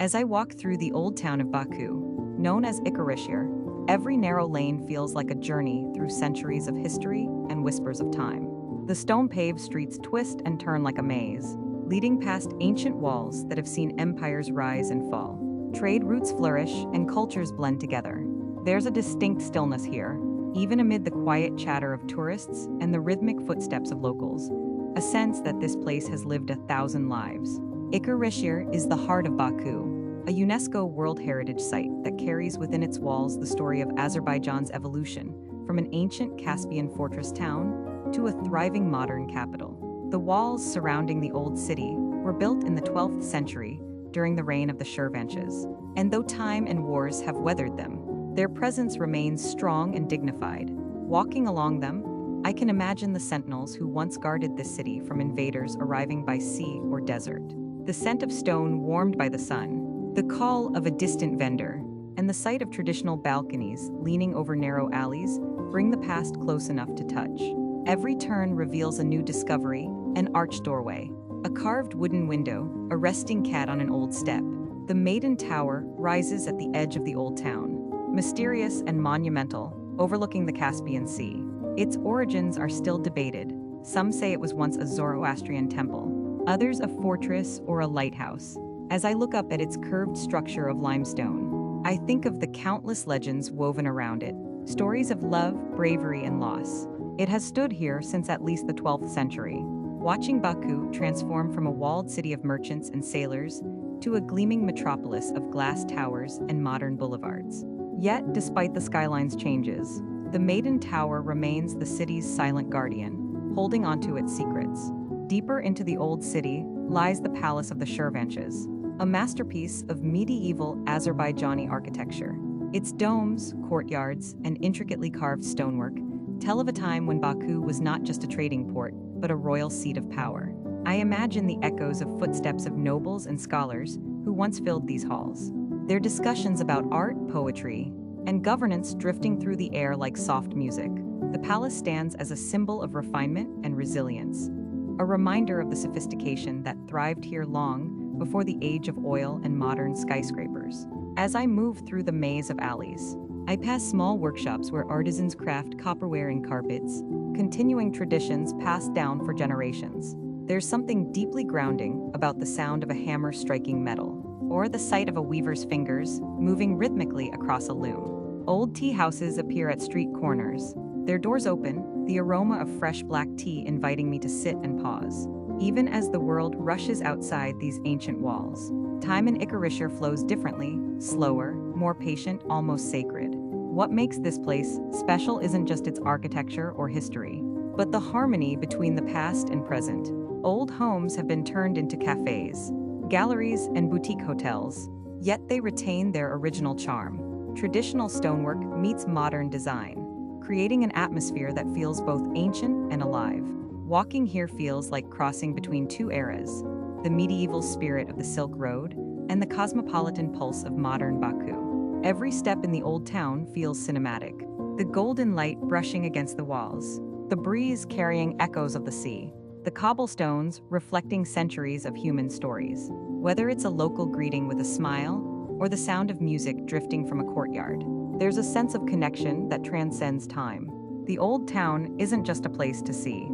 As I walk through the old town of Baku, known as Icherisheher, every narrow lane feels like a journey through centuries of history and whispers of time. The stone-paved streets twist and turn like a maze, leading past ancient walls that have seen empires rise and fall. Trade routes flourish and cultures blend together. There's a distinct stillness here, even amid the quiet chatter of tourists and the rhythmic footsteps of locals, a sense that this place has lived 1,000 lives. Icherisheher is the heart of Baku, a UNESCO World Heritage Site that carries within its walls the story of Azerbaijan's evolution from an ancient Caspian fortress town to a thriving modern capital. The walls surrounding the old city were built in the 12th century during the reign of the Shirvanshahs, and though time and wars have weathered them, their presence remains strong and dignified. Walking along them, I can imagine the sentinels who once guarded this city from invaders arriving by sea or desert. The scent of stone warmed by the sun, the call of a distant vendor, and the sight of traditional balconies leaning over narrow alleys bring the past close enough to touch. Every turn reveals a new discovery: an arched doorway, a carved wooden window, a resting cat on an old step. The Maiden Tower rises at the edge of the old town, mysterious and monumental, overlooking the Caspian Sea. Its origins are still debated. Some say it was once a Zoroastrian temple, others a fortress or a lighthouse. As I look up at its curved structure of limestone, I think of the countless legends woven around it, stories of love, bravery, and loss. It has stood here since at least the 12th century, watching Baku transform from a walled city of merchants and sailors to a gleaming metropolis of glass towers and modern boulevards. Yet, despite the skyline's changes, the Maiden Tower remains the city's silent guardian, holding onto its secrets. Deeper into the old city lies the Palace of the Shirvanshahs, a masterpiece of medieval Azerbaijani architecture. Its domes, courtyards, and intricately carved stonework tell of a time when Baku was not just a trading port, but a royal seat of power. I imagine the echoes of footsteps of nobles and scholars who once filled these halls, their discussions about art, poetry, and governance drifting through the air like soft music. The palace stands as a symbol of refinement and resilience, a reminder of the sophistication that thrived here long before the age of oil and modern skyscrapers. As I move through the maze of alleys, I pass small workshops where artisans craft copperware and carpets, continuing traditions passed down for generations. There's something deeply grounding about the sound of a hammer striking metal, or the sight of a weaver's fingers moving rhythmically across a loom. Old tea houses appear at street corners, their doors open, the aroma of fresh black tea inviting me to sit and pause. Even as the world rushes outside these ancient walls, time in Icherisheher flows differently, slower, more patient, almost sacred. What makes this place special isn't just its architecture or history, but the harmony between the past and present. Old homes have been turned into cafes, galleries, and boutique hotels, yet they retain their original charm. Traditional stonework meets modern design, creating an atmosphere that feels both ancient and alive. Walking here feels like crossing between two eras, the medieval spirit of the Silk Road and the cosmopolitan pulse of modern Baku. Every step in the old town feels cinematic, the golden light brushing against the walls, the breeze carrying echoes of the sea, the cobblestones reflecting centuries of human stories. Whether it's a local greeting with a smile or the sound of music drifting from a courtyard, there's a sense of connection that transcends time. The old town isn't just a place to see.